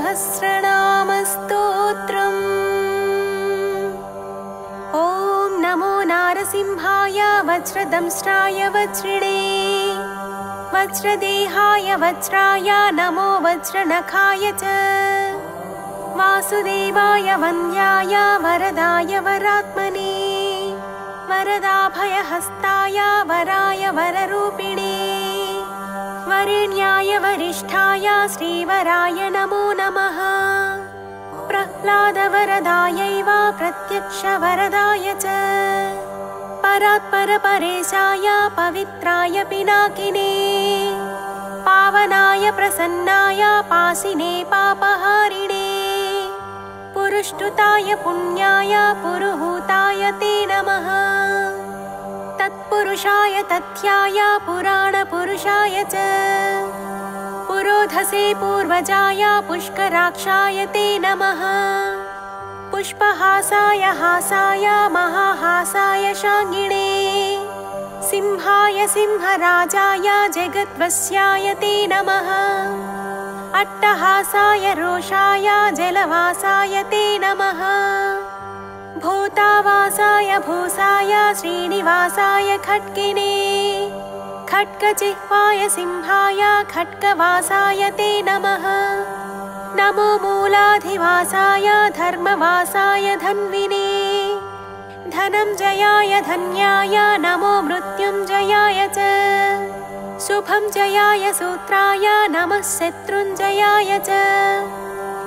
सहस्रनामस्तोत्रम्। ॐ नमो नारसिंहाय वज्रदंष्ट्राय वज्रिणे वज्रदेहाय वज्राय नमो वज्रनखाय च वासुदेवाय वन्द्याय वरदाय वरात्मने वरदाभयहस्ताय वराय वररूपिणे वरेण्याय वरिष्ठाय श्रीवराय नमो नमः। प्रह्लादवरदायैव प्रत्यक्षवरदाय च परात्परपरेशाय पवित्राय पिनाकिने पावनाय प्रसन्नाय पासिने पापहारिणे पुरुष्टुताय पुण्याय पुरुहूताय ते नमः। तत्पुरुषाय तथ्याय पुराणपुरुषाय च पुरोधसे पूर्वजाय पुष्कराक्षाय ते नमः। पुष्पहासाय हासाय महाहासाय शाङ्गिणे सिंहाय सिंहराजाय जगद्वस्याय ते नमः। अट्टहासाय रोषाय जलवासाय ते नमः। भूतावासाय भूसाय श्रीनिवासाय खड्गिने खड्गजिह्वाय सिंहाय खड्गवासाय ते नमः। नमो मूलाधिवासाय धर्मवासाय धन्विने धनञ्जयाय धन्याय नमो मृत्युञ्जयाय च शुभञ्जयाय सूत्राय नमः शत्रुञ्जयाय च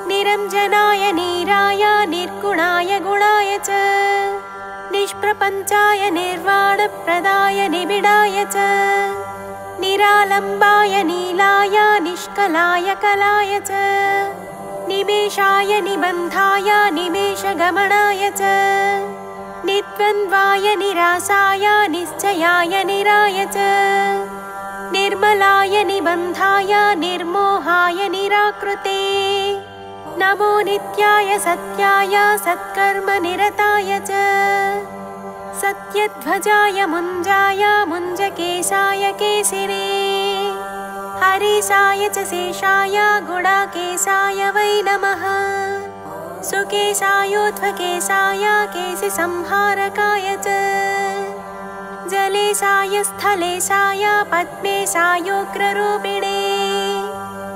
निरञ्जनाय नीराय निर्गुणाय गुणाय च निष्प्रपञ्चाय निर्वाणप्रदाय निबिडाय च निरालम्बाय नीलाय निष्कलाय कलाय च निमेषाय निबन्धाय निमेषगमनाय च निद्वन्द्वाय निरासाय निश्चयाय निराय च निर्मलाय निबन्धाय निर्मोहाय निराकृते नमो नित्याय सत्याय सत्कर्मनिरताय च सत्यध्वजाय मुञ्जाय मुञ्जकेशाय केशिने हरीशाय च शेषाय गुडाकेशाय वै नमः। सुकेशायोध्वकेशाय केशिसंहारकाय च जलेशाय स्थलेशाय पद्मेशायोग्ररूपिणे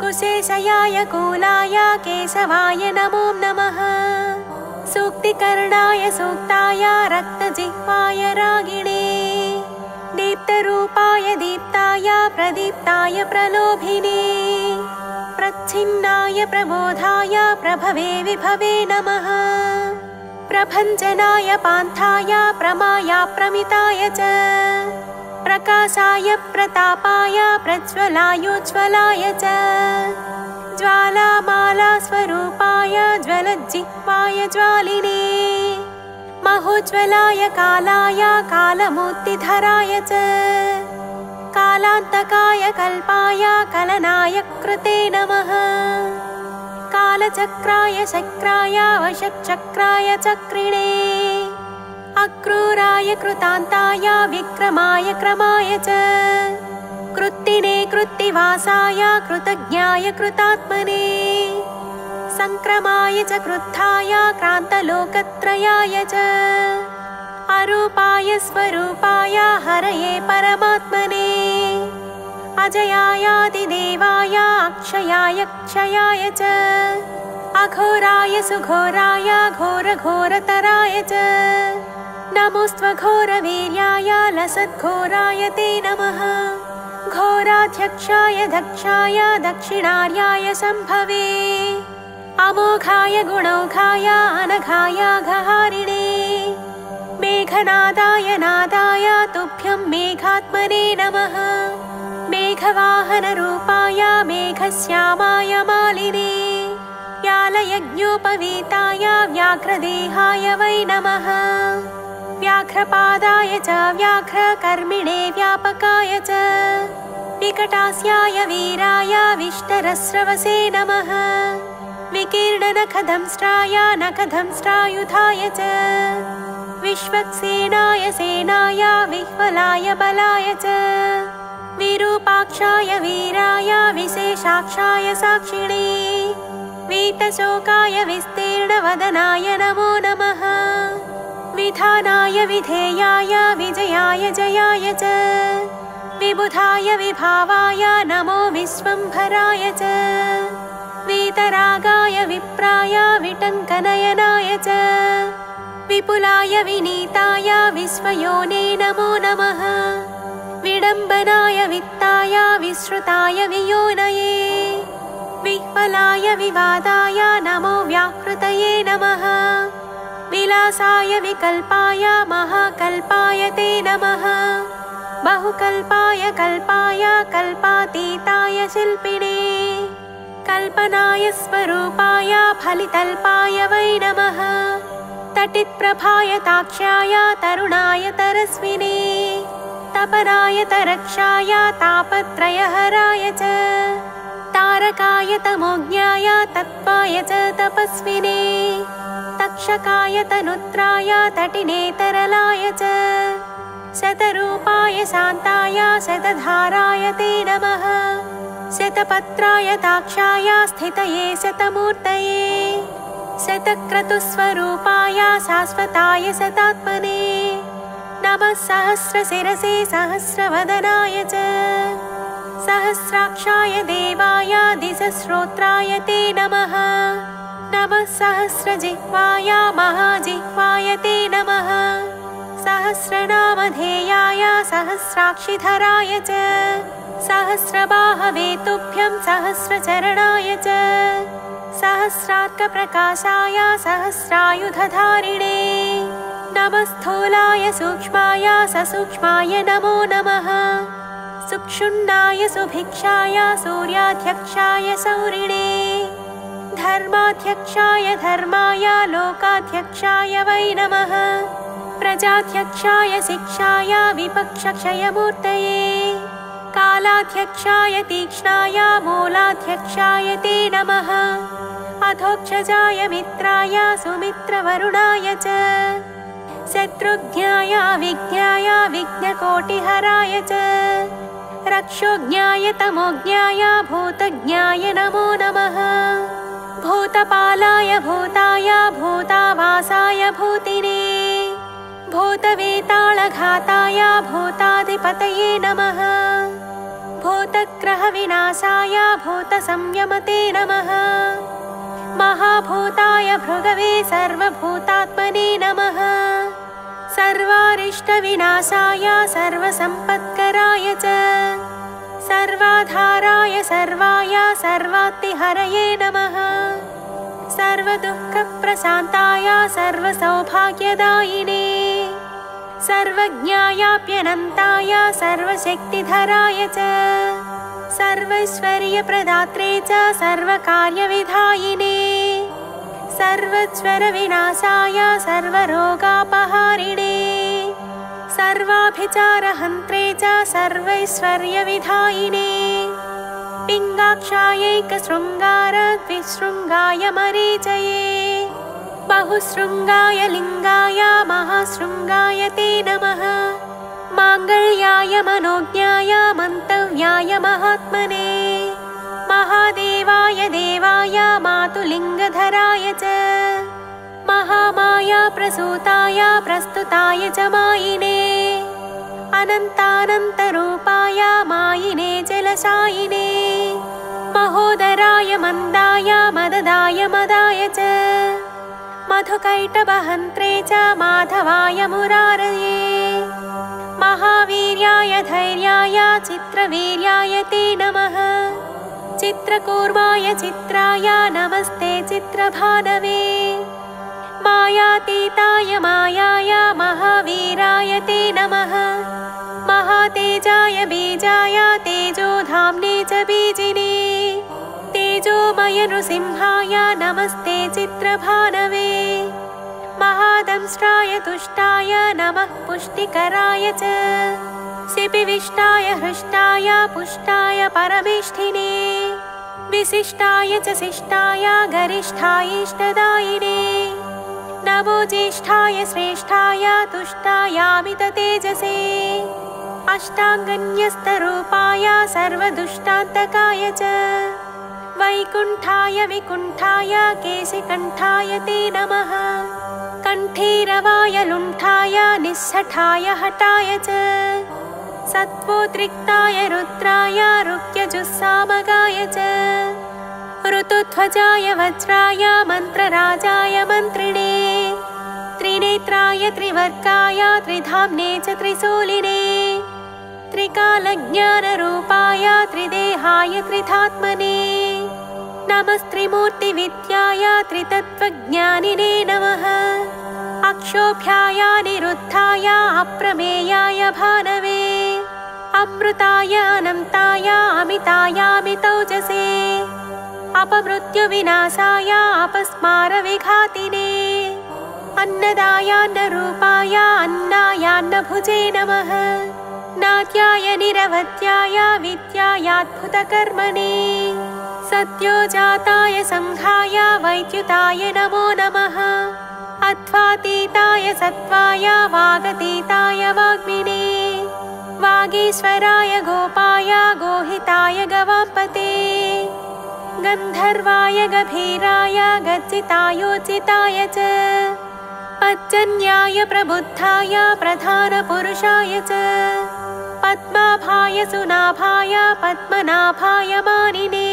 कुशेशयाय कूलाय केशवाय नमो नमः। सूक्तिकर्णाय सूक्ताय रक्तजिह्वाय रागिणे दीप्तरूपाय दीप्ताय प्रदीप्ताय प्रलोभिने प्रच्छिन्नाय प्रबोधाय प्रभवे विभवे नमः। प्रभञ्जनाय पान्थाय प्रमाय प्रमिताय च प्रकाशाय प्रतापाय प्रज्वलायोज्ज्वलाय च ज्वालामालास्वरूपाय ज्वलज्जिह्वाय ज्वालिने महोज्ज्वलाय कालाय कालमूर्तिधराय च कालान्तकाय कल्पाय कलनाय कृते नमः। कालचक्राय शक्राय वशचक्राय चक्रिणे अक्रूराय कृतान्ताय विक्रमाय क्रमाय च कृत्तिने कृत्तिवासाय कृतज्ञाय कृतात्मने संक्रमाय च क्रुद्धाय क्रान्तलोकत्रयाय च अरूपाय स्वरूपाय हरये परमात्मने अजयायादिदेवाय अक्षयाय क्षयाय च अघोराय सुघोराय घोरघोरतराय च नमोस्त्वघोरवीर्याय लसद्घोराय ते नमः। घोराध्यक्षाय दक्षाय दक्षिणार्याय सम्भवे अमोघाय गुणौघाय अनघाय घहारिणे मेघनादाय नादाय तुभ्यं मेघात्मने नमः। मेघवाहनरूपाय मेघश्यामाय मालिने व्यालयज्ञोपवीताय व्याघ्रदेहाय वै नमः। व्याघ्रपादाय च व्याघ्रकर्मिणे व्यापकाय च विकटास्याय वीराय विष्टरस्रवसे नमः। विकीर्णनखदंष्ट्राय नखदंष्ट्रायुधाय च विश्वक्सेनाय सेनाय विह्वलाय बलाय च विरूपाक्षाय वीराय विशेषाक्षाय साक्षिणे वीतशोकाय विस्तीर्णवदनाय नमो नमः विधानाय विधेयाय विजयाय जयाय च विबुधाय विभावाय नमो विश्वम्भराय च वीतरागाय विप्राय विटङ्कनयनाय च विपुलाय विनीताय विश्वयोने नमो नमः विडम्बनाय वित्ताय विश्रुताय वियोनये विह्वलाय विवादाय नमो व्याहृतये नमः विलासाय विकल्पाय महाकल्पाय ते नमः बहुकल्पाय कल्पाय कल्पातीताय शिल्पिने कल्पनाय स्वरूपाय फलितल्पाय वै नमः तटिप्रभाय ताक्ष्याय तरुणाय तरस्विने तपराय तरक्षाय तापत्रयहराय च तारकाय तमोज्ञाय तत्त्वाय च तपस्विने तक्षकाय तनुत्राय तटिने तरलाय च शतरूपाय शान्ताय शतधाराय ते नमः शतपत्राय ताक्षाय स्थितये शतमूर्तये शतक्रतुस्वरूपाय शाश्वताय शतात्मने नमः सहस्रशिरसे सहस्रवदनाय च सहस्राक्षाय देवाय दिशश्रोत्राय ते नमः नमः सहस्रजिह्वाय महाजिह्वाय ते नमः सहस्रनामधेयाय सहस्राक्षिधराय च सहस्रबाहवे तुभ्यं सहस्रचरणाय च सहस्रार्कप्रकाशाय सहस्रायुधधारिणे नमः स्थूलाय सूक्ष्माय ससूक्ष्माय नमो नमः सुक्षुण्णाय सुभिक्षाय सूर्याध्यक्षाय सौरिणे धर्माध्यक्षाय धर्माय लोकाध्यक्षाय वै नमः प्रजाध्यक्षाय शिक्षाय विपक्षक्षयमूर्तये कालाध्यक्षाय तीक्ष्णाय मूलाध्यक्षाय ते नमः अधोक्षजाय मित्राय सुमित्रवरुणाय च शत्रुघ्नाय विज्ञाय विघ्नकोटिहराय च रक्षोज्ञाय तमोज्ञाय भूतज्ञाय नमो नमः भूतपालाय भूताय भूतावासाय भूतिने भूतवेतालघाताय भूताधिपतये नमः भूतग्रहविनाशाय भूतसंयमते नमः महाभूताय भृगवे सर्वभूतात्मने नमः सर्वारिष्टविनाशाय सर्वसम्पत्कराय च सर्वाधाराय सर्वाय सर्वात्तिहरये नमः सर्वदुःखप्रशान्ताय सर्वसौभाग्यदायिने सर्वज्ञायाप्यनन्ताय सर्वशक्तिधराय च सर्वैश्वर्यप्रदात्रे च सर्वकार्यविधायिने सर्वज्वरविनाशाय सर्वरोगापहारिणे सर्वाभिचारहन्त्रे च सर्वैश्वर्यविधायिने पिङ्गाक्षायैकशृङ्गार द्विशृङ्गाय मरीचये बहुशृङ्गाय लिङ्गाय महाशृङ्गाय ते नमः माङ्गल्याय मनोज्ञाय मन्तव्याय महात्मने महादेवाय देवाय मातुलिङ्गधराय च महामाया प्रसूताय प्रस्तुताय च मायिने अनन्तानन्तरूपाय मायिने जलशायिने महोदराय मन्दाय मददाय मदाय च मधुकैटभहन्त्रे च माधवाय मुरारये महावीर्याय धैर्याय चित्रवीर्याय ते नमः चित्रकूर्माय चित्राय नमस्ते चित्रभानवे मायातीताय मायाय महावीराय ते नमः महातेजाय बीजाय तेजोधाम्ने च बीजिने तेजोमय नृसिंहाय नमस्ते चित्रभानवे महादंष्ट्राय तुष्टाय नमः पुष्टिकराय च शिपिविष्टाय हृष्टाय पुष्टाय परमेष्ठिने विशिष्टाय च शिष्टाय गरिष्ठायैष्टदायिने नमो ज्येष्ठाय श्रेष्ठाय तुष्टायामिततेजसे अष्टाङ्गन्यस्तरूपाय सर्वदुष्टान्तकाय च वैकुण्ठाय विकुण्ठाय केशिकण्ठाय ते नमः। कण्ठीरवाय लुण्ठाय निस्सठाय हठाय च सत्त्वोद्रिक्ताय रुद्राय रुक्यजुस्सामगाय च ऋतुध्वजाय वज्राय मन्त्रराजाय मन्त्रिणे त्रिनेत्राय त्रिवर्गाय त्रिधाम्ने च त्रिशूलिने त्रिकालज्ञानरूपाय त्रिदेहाय त्रिधात्मने नमस्त्रिमूर्तिविद्याय त्रितत्त्वज्ञानिने नमः। अक्षोभ्याय निरुद्धाय अप्रमेयाय भानवे अमृताय अनन्ताय अमितायामितौजसे अपमृत्युविनाशाय अपस्मारविघातिने अन्नदायान्नरूपाय अन्नायान्नभुजे नमः। नाट्याय निरवध्याय विद्यायाद्भुतकर्मणे सद्योजाताय संघाय वैद्युताय नमो नमः। अध्वातीताय सत्त्वाय वागतीताय वाग्मिने वागीश्वराय गोपाय गोहिताय गवाम्पते गन्धर्वाय गभीराय गज्जितायोज्जिताय च पज्जन्याय प्रबुद्धाय प्रधानपुरुषाय च पद्माभाय सुनाभाय पद्मनाभाय मानिने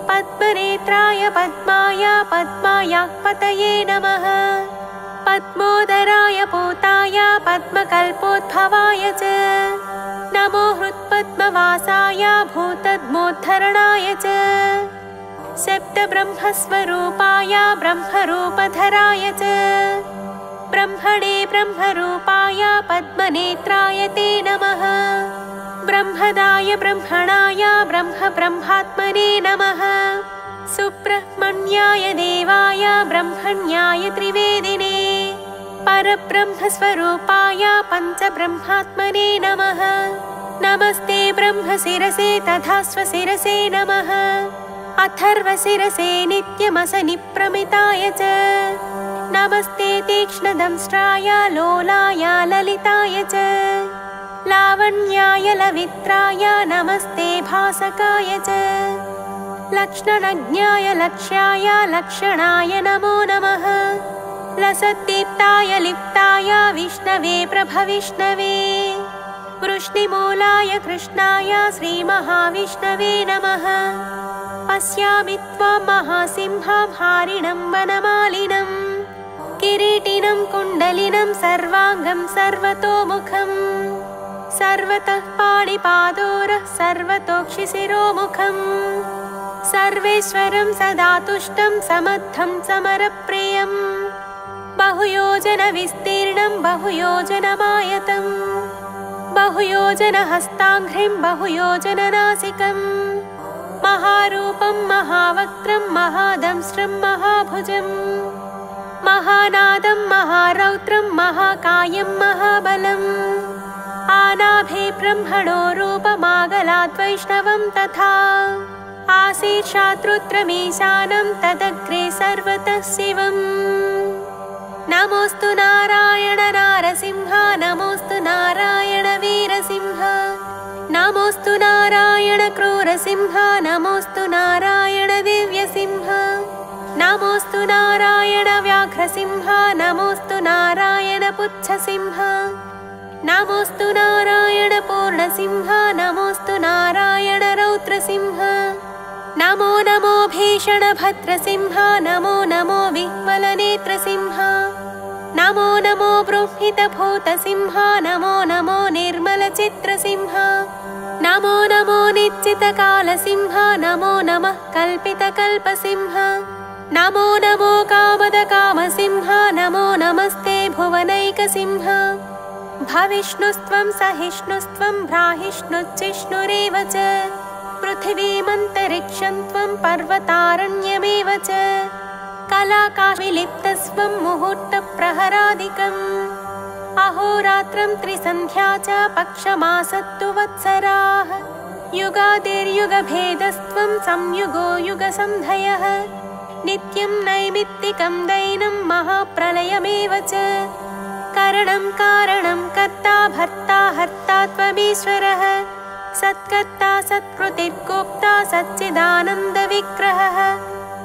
पद्मनेत्राय पद्माय पद्मायाक्पतये नमः। पद्मोदराय पूताय पद्मकल्पोद्भवाय च नमो हृत्पद्मवासाय भूतद्मोद्धरणाय च सप्तब्रह्मस्वरूपाय ब्रह्मरूपधराय च ब्रह्मणे ब्रह्मरूपाय पद्मनेत्राय ते नमः। ब्रह्मदाय ब्रह्मणाय ब्रह्मब्रह्मात्मने नमः। सुब्रह्मण्याय देवाय ब्रह्मण्याय त्रिवेदिने परब्रह्मस्वरूपाय पञ्चब्रह्मात्मने नमः। नमस्ते ब्रह्मशिरसे तथा स्वशिरसे नमः। अथर्वशिरसे नित्यमसनिप्रमिताय च नमस्ते तीक्ष्णदंष्ट्राय लोलाय ललिताय च लावण्याय लवित्राय नमस्ते भासकाय च लक्ष्मणज्ञाय लक्ष्याय लक्षणाय नमो नमः। लसद्दीप्ताय लिप्ताय विष्णवे प्रभविष्णवे वृष्णिमूलाय कृष्णाय श्रीमहाविष्णवे नमः। पश्यामि त्वां महासिंहं हारिणं वनमालिनं किरीटिनं कुण्डलिनं सर्वाङ्गं सर्वतोमुखम् सर्वतः पाणिपादोरः सर्वतोक्षिशिरोमुखम् सर्वेश्वरं सदा तुष्टं समर्थं समरप्रियं बहुयोजनविस्तीर्णं बहुयोजनमायतं बहुयोजनहस्ताङ्घ्रिं बहुयोजननासिकं महारूपं महावक्त्रं महादंष्ट्रं महाभुजं महानादं महारौद्रं महाकायं महाबलम् आनाभे ब्रह्मणो रूपमागलाद्वैष्णवं तथा आसीर्षात्रुद्रमीशानं तदग्रे सर्वतः शिवम् नमोऽस्तु नारायण नारसिंह नमोऽस्तु नारायण वीरसिंह नमोऽस्तु नारायण क्रूरसिंह नमोऽस्तु नारायण दिव्यसिंह नमोऽस्तु नारायण व्याघ्रसिंह नमोऽस्तु नारायण पुच्छसिंह नमोऽस्तु नारायण पूर्णसिंह नमोऽस्तु नारायण रौद्रसिंह नमो नमो भीषणभद्रसिंह नमो नमो विह्वलनेत्रसिंह नमो नमो बृंहितभूतसिंह नमो नमो निर्मलचित्रसिंह नमो नमो निश्चितकालसिंह नमो नमः कल्पितकल्पसिंह नमो नमो कामदकामसिंह नमो नमस्ते भुवनैकसिंह भविष्णुस्त्वं सहिष्णुस्त्वं भ्राहिष्णुश्चिष्णुरेव च पृथिवीमन्तरिक्षं त्वं पर्वतारण्यमेव च कलाकाशविलिप्तस्त्वं मुहूर्तप्रहरादिकम् अहोरात्रं त्रिसन्ध्या च पक्षमासत्तु वत्सराः युगादिर्युगभेदस्त्वं संयुगो युगसन्धयः नित्यं नैमित्तिकं दैनं महाप्रलयमेव च करणं कारणं कर्ता भर्ता हर्ता त्वमीश्वरः सत्कर्ता सत्कृतिर्गोप्ता सच्चिदानन्दविग्रहः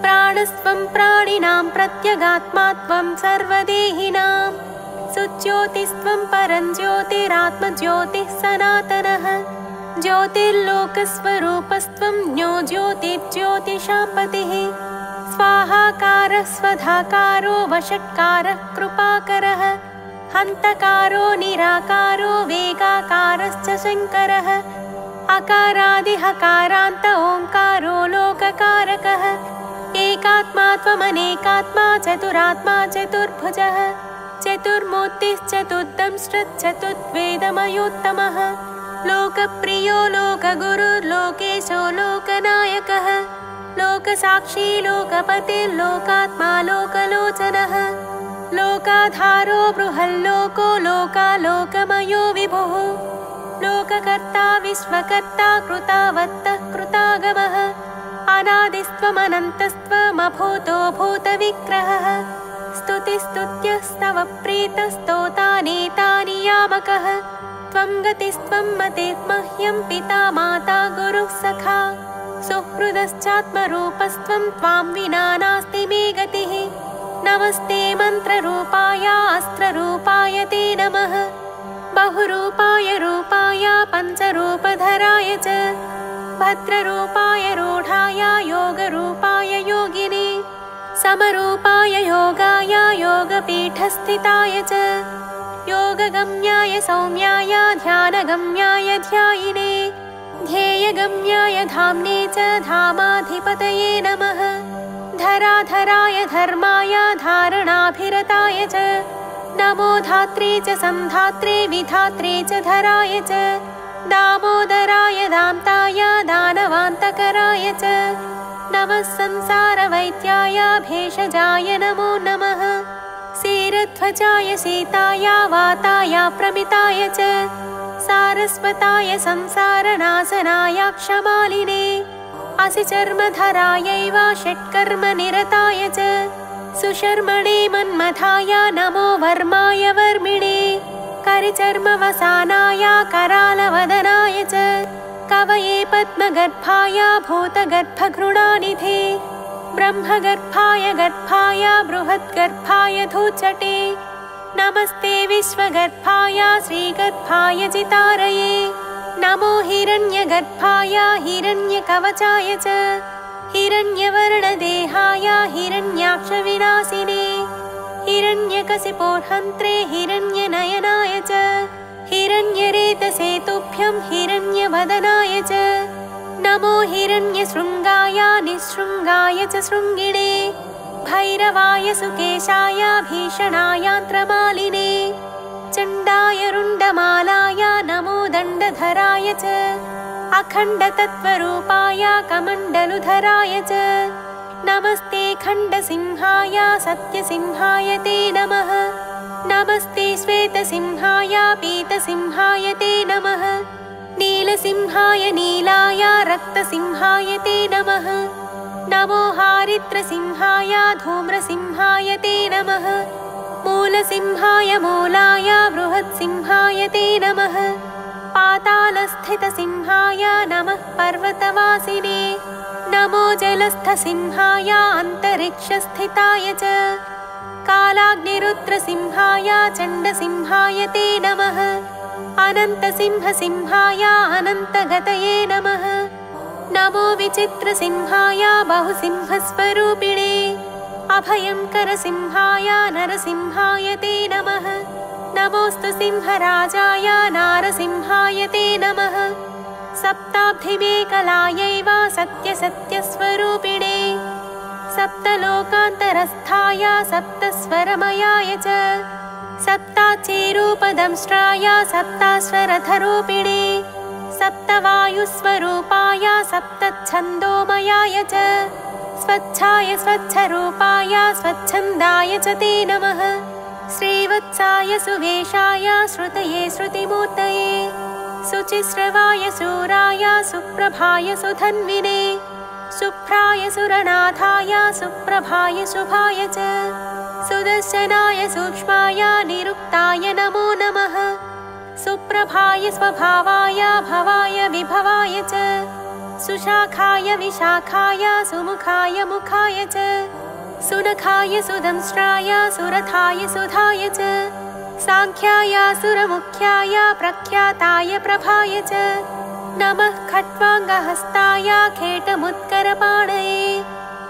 प्राणस्त्वं प्राणिनां प्रत्यगात्मात्वं सर्वदेहिनां सुज्योतिस्त्वं परञ्ज्योतिरात्मज्योतिः सनातनः ज्योतिर्लोकस्वरूपस्त्वं ज्ञोज्योतिर्ज्योतिषापतिः स्वाहाकारः स्वधाकारो वषट्कारः कृपाकरः हन्तकारो निराकारो वेगाकारश्च शङ्करः अकारादिहकारान्त ओङ्कारो लोककारकः एकात्मा त्वमनेकात्मा चतुरात्मा चतुर्भुजः चतुर्मूर्तिश्चतुर्दंष्ट्रश्चतुर्वेदमयोत्तमः लोकप्रियो लोकगुरुर्लोकेशो लोकनायकः लोकसाक्षी लोकपतिर्लोकात्मा लोकलोचनः लोकाधारो बृहल्लोको लोकालोकमयो विभुः लोककर्ता विश्वकर्ता कृतावत्तः कृतागमः अनादिस्त्वमनन्तस्त्वमभूतो भूतविग्रहः स्तुतिस्तुत्यस्तव प्रीतस्तोतानेतानियामकः त्वं गतिस्त्वं मतिर्मह्यं पिता माता गुरुः सखा सुहृदश्चात्मरूपस्त्वं त्वां विना नास्ति मे गतिः नमस्ते मन्त्ररूपाय अस्त्ररूपाय ते नमः बहुरूपाय रूपाय पञ्चरूपधराय च भद्ररूपाय रूढाय योगरूपाय योगिने समरूपाय योगाय योगपीठस्थिताय च योगगम्याय सौम्याय ध्यानगम्याय ध्यायिने ध्येयगम्याय धाम्ने च धामाधिपतये नमः धराधराय धर्माय धारणाभिरताय च नमो धात्रे च संधात्रे विधात्रे च धराय च दामोदराय दान्ताय दानवान्तकराय च नमः संसारवैद्याय भेषजाय नमो नमः शेरध्वजाय सीताय वाताय प्रमिताय च सारस्वताय संसारनाशनाय क्षमालिने असिचर्मधरायैव षट्कर्मनिरताय च सुशर्मणे मन्मथाय नमो वर्माय वर्मिणे करिचर्मवसानाय करालवदनाय च कवये पद्मगर्भाय भूतगर्भघृणानिधे ब्रह्मगर्भाय गर्भाय बृहद्गर्भाय धूचटे नमस्ते विश्वगर्भाय श्रीगर्भाय जितारये नमो हिरण्यगर्भाय हिरण्यकवचाय च हिरण्यवर्णदेहाय हिरण्याक्षविनाशिने हिरण्यकशिपोर्हन्त्रे हिरण्यनयनाय च हिरण्यरेतसेतुभ्यं हिरण्यवदनाय च नमो हिरण्यशृङ्गाय निःशृङ्गाय च शृङ्गिणे भैरवाय सुकेशाय भीषणायान्त्रमालिने चण्डाय रुण्डमालाय नमो दण्डधराय च अखण्डतत्त्वरूपाय कमण्डलुधराय च नमस्ते खण्डसिंहाय सत्यसिंहाय ते नमः नमस्ते श्वेतसिंहाय पीतसिंहाय ते नमः नीलसिंहाय नीलाय रक्तसिंहाय ते नमः नमो हारित्रसिंहाय धूम्रसिंहाय ते नमः मूलसिंहाय मूलाय बृहत्सिंहाय ते नमः पातालस्थितसिंहाय नमः पर्वतवासिने नमो जलस्थसिंहाय अन्तरिक्षस्थिताय च कालाग्निरुद्रसिंहाय चण्डसिंहाय ते नमः अनन्तसिंहसिंहाय अनन्तगतये नमः नमो विचित्रसिंहाय बहुसिंहस्वरूपिणे अभयङ्करसिंहाय नरसिंहाय ते नमः नमोऽस्तु सिंहराजाय नारसिंहाय ते नमः सप्ताब्धिमेकलायैव सत्यसत्यस्वरूपिणे सप्तलोकान्तरस्थाय सप्तस्वरमयाय च सप्ताचेरूपदंष्ट्राय सप्तास्वरधरूपिणे सप्तवायुस्वरूपाय सप्तच्छन्दोमयाय च स्वच्छाय स्वच्छरूपाय स्वच्छन्दाय च ते नमः श्रीवत्साय सुवेशाय श्रुतये श्रुतिमूर्तये शुचिश्रवाय शूराय सुप्रभाय सुधन्विने शुभ्राय सुरनाथाय सुप्रभाय शुभाय च सुदर्शनाय सूक्ष्माय निरुक्ताय नमो नमः सौरभाय स्वभावाय भवाय विभवाय च सुशाखाय विशाखाय सुमुखाय मुखाय च सुनखाय सुदंष्ट्राय सुरथाय सुधाय च सांख्याय सुरमुख्याय प्रख्याताय प्रभाय च नमः खट्वाङ्गहस्ताय खेटमुत्करपाणये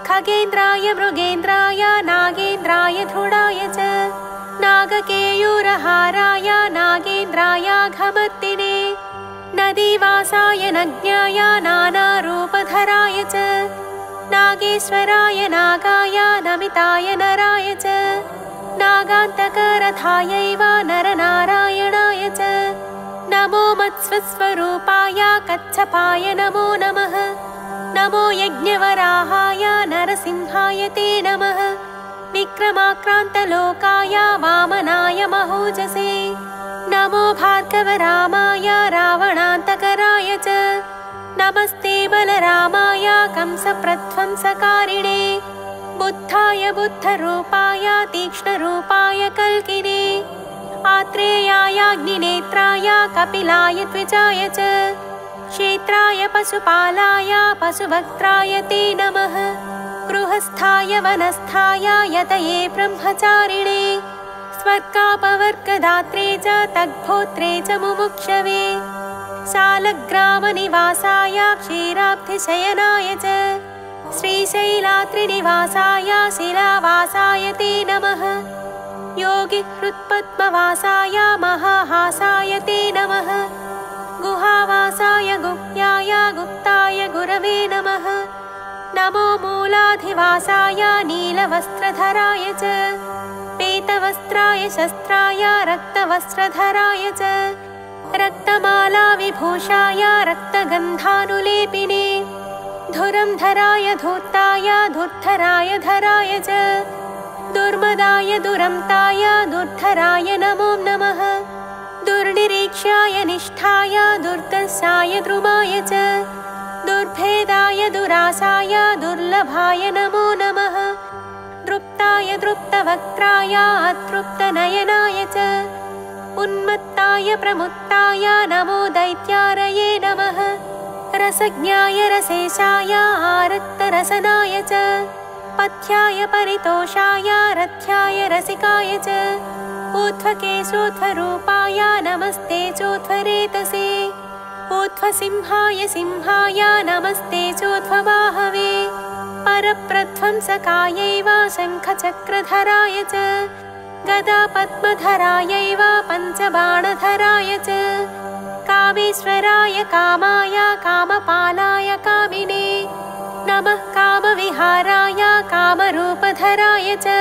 खगेन्द्राय मृगेन्द्राय नागेन्द्राय धृडाय च नागकेयूरहाराय नागेन्द्राय घमर्दिने नदीवासाय नज्ञाय नानारूपधराय च नागेश्वराय नागाय नमिताय नराय च नागान्तकरथायैव नरनारायणाय च नमो मत्स्वस्वरूपाय कच्छपाय नमो नमः नमो यज्ञवराहाय नरसिंहाय ते नमः विक्रमाक्रान्तलोकाय वामनाय महोजसे नमो भार्गवरामाय रावणान्तकराय च नमस्ते बलरामाय कंसप्रध्वंसकारिणे बुद्धाय बुद्धरूपाय तीक्ष्णरूपाय कल्किने आत्रेयायाग्निनेत्राय कपिलाय द्विजाय च क्षेत्राय पशुपालाय पशुभक्त्राय ते नमः गृहस्थाय वनस्थाय यतये ब्रह्मचारिणे स्वर्गापवर्गदात्रे च तद्भोत्रे च मुमुक्षवे शालग्रामनिवासाय क्षीराब्धिशयनाय च श्रीशैलात्रिनिवासाय शिलावासाय ते नमः योगिहृत्पद्मवासाय महाहासाय ते नमः गुहावासाय गुह्याय गुप्ताय गुरवे नमः नमो मूलाधिवासाय नीलवस्त्रधराय च पीतवस्त्राय शस्त्राय रक्तवस्त्रधराय च रक्तमालाविभूषाय रक्तगन्धानुलेपिने धुरंधराय धूर्ताय धुर्धराय धराय च दुर्मदाय दुरन्ताय दुर्धराय नमो नमः दुर्निरीक्ष्याय निष्ठाय दुर्दर्शाय द्रुमाय च दुर्भेदाय दुरासाय दुर्लभाय नमो नमः दृप्ताय दृप्तवक्त्राय अतृप्तनयनाय च उन्मत्ताय प्रमुत्ताय नमो दैत्यारये नमः रसज्ञाय रसेशाय आरक्तरसनाय च पथ्याय परितोषाय रथ्याय रसिकाय च ऊर्ध्वकेशोध्वरूपाय नमस्ते चोध्वरेतसे ऊर्ध्वसिंहाय सिंहाय नमस्ते चोध्वबाहवे परप्रध्वंसकायैव शङ्खचक्रधराय च गदापद्मधरायैव पञ्चबाणधराय च कामेश्वराय कामाय कामपालाय कामिने नमः कामविहाराय कामरूपधराय च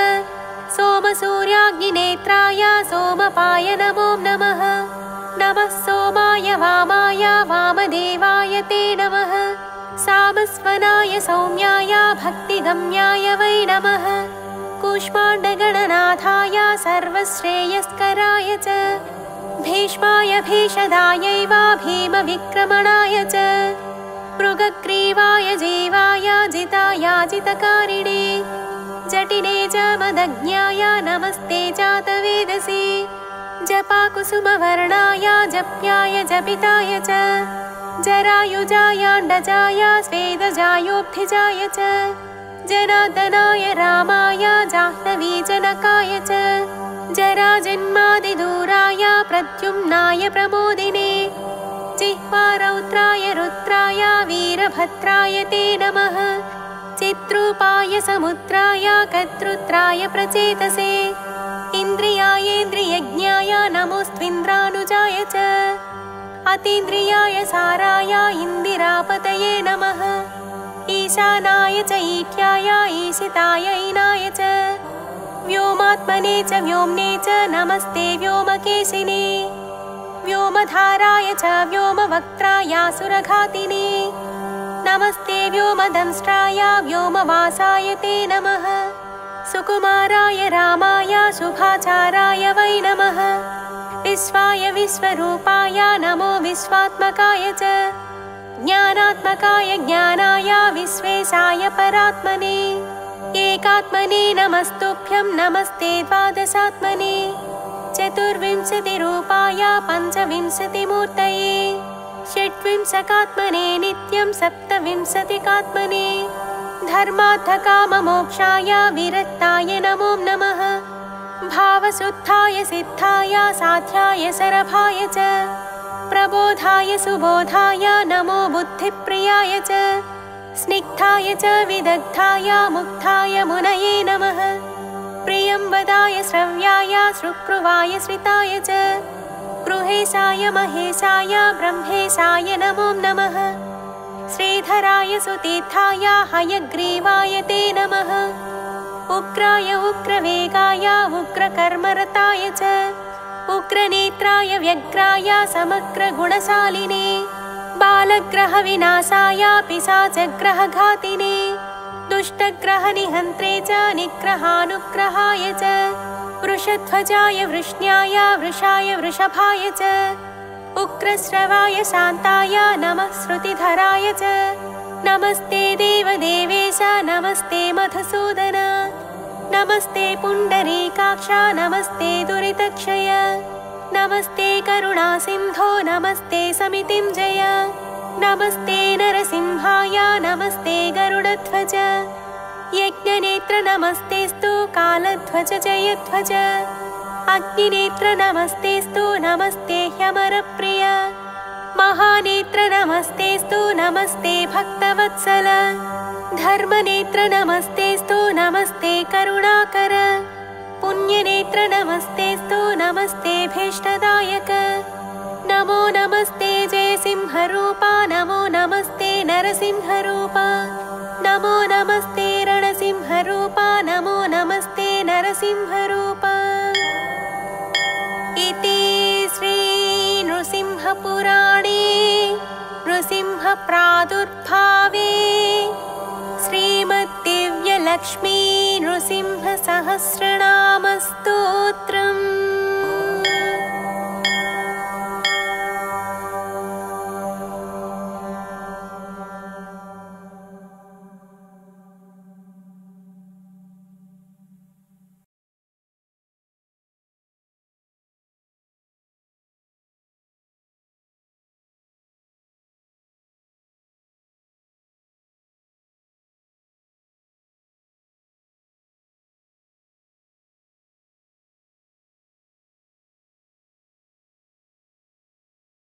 सोमसूर्याग्निनेत्राय सोमपाय नमो नमः नमः सोमाय वामाय वामदेवाय ते नमः सामस्वनाय सौम्याय भक्तिगम्याय वै नमः कूष्माण्डगणनाथाय सर्वश्रेयस्कराय च भीष्माय भीषदायैव भीमविक्रमणाय च मृगग्रीवाय जीवाय जितायाजितकारिणे जटिने च मदज्ञाय नमस्ते जातवेदसे जपाकुसुमवर्णाय जप्याय जपिताय च जरायुजायाण्डजाय स्वेदजायोब्धिजाय च जनार्दनाय रामाय जाह्नवीजनकाय च जराजन्मादिदूराय प्रद्युम्नाय प्रमोदिने जिह्वारौद्राय रुद्राय वीरभद्राय ते नमः चित्रूपाय समुद्राय कद्रुद्राय प्रचेतसे इन्द्रियायेन्द्रियज्ञाय नमोस्त्विन्द्रानुजाय च अतीन्द्रियाय साराय इन्दिरापतये नमः ईशानाय च ईट्याय ईशिताय ईनाय च व्योमात्मने च व्योम्ने च नमस्ते व्योमकेशिने व्योमधाराय च व्योमवक्त्राय सुरघातिने नमस्ते व्योमदंष्ट्राय व्योमवासाय ते नमः सुकुमाराय रामाय शुभाचाराय वै नमः विश्वाय विश्वरूपाय नमो विश्वात्मकाय च ज्ञानात्मकाय ज्ञानाय विश्वेशाय परात्मने एकात्मने नमस्तुभ्यं नमस्ते द्वादशात्मने चतुर्विंशतिरूपाय पंचविंशतिरूपाय पंचविंशतिमूर्तये षट्विंशकात्मने नित्यं सप्तविंशतिकात्मने धर्मार्थकाममोक्षाय विरक्ताय नमो नमः भावशुद्धाय सिद्धाय साध्याय सरभाय च प्रबोधाय सुबोधाय नमो बुद्धिप्रियाय च स्निग्धाय च विदग्धाय मुग्धाय मुनये नमः प्रियंवदाय श्रव्याय शुक्रुवाय श्रिताय च गृहेशाय महेशाय ब्रह्मेशाय नमो नमः श्रीधराय सुतीर्थाय हयग्रीवाय ते नमः उग्राय उग्रवेगाय उग्रकर्मरताय च उग्रनेत्राय व्यग्राय समग्रगुणशालिने बालग्रहविनाशाय पिशाचग्रहघातिने दुष्टग्रहनिहन्त्रे च निग्रहानुग्रहाय च वृषध्वजाय वृष्ण्याय वृषाय वृषभाय च उग्रश्रवाय शान्ताय नमः श्रुतिधराय च नमस्ते देवदेवेश नमस्ते मधुसूदन नमस्ते पुण्डरीकाक्ष नमस्ते दुरितक्षय नमस्ते करुणासिन्धो नमस्ते समितिञ्जय नमस्ते नरसिंहाय नमस्ते गरुडध्वज यज्ञनेत्र नमस्तेस्तु कालध्वज जयध्वज अग्निनेत्र नमस्तेस्तु नमस्ते ह्यमरप्रिय महानेत्र नमस्तेस्तु नमस्ते भक्तवत्सल धर्मनेत्र नमस्तेस्तु नमस्ते करुणाकर पुण्यनेत्र नमस्तेस्तु नमस्ते भीष्टदायक नमो नमस्ते जयसिंहरूपा नमो नमस्ते नरसिंहरूपा नमो नमस्ते रणसिंहरूपा नमो नमस्ते नरसिंहरूपा इति श्री नृसिंहपुराणे नृसिंहप्रादुर्भावे श्रीमद्दिव्यलक्ष्मी नृसिंहसहस्रनामस्तोत्रम्